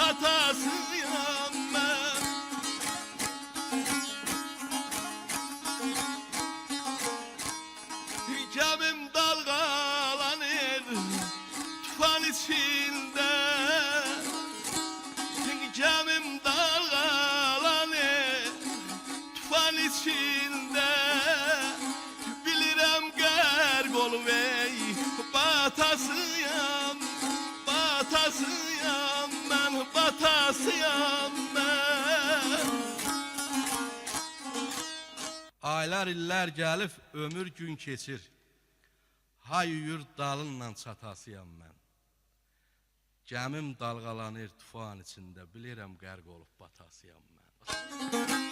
batasıyam ben. Gemim dalgalanır tufan içinde. Gemim dalgalanır tufan içinde. Bilirəm qərq olvey batasıyam, batasıyam mən, batasıyam mən. Aylar illər gəlib ömür gün keçir. Hay yuyur dalınla çatasıyam mən. Gəmim dalğalanır tufan içində, bilirəm qərq olub batasıyam mən.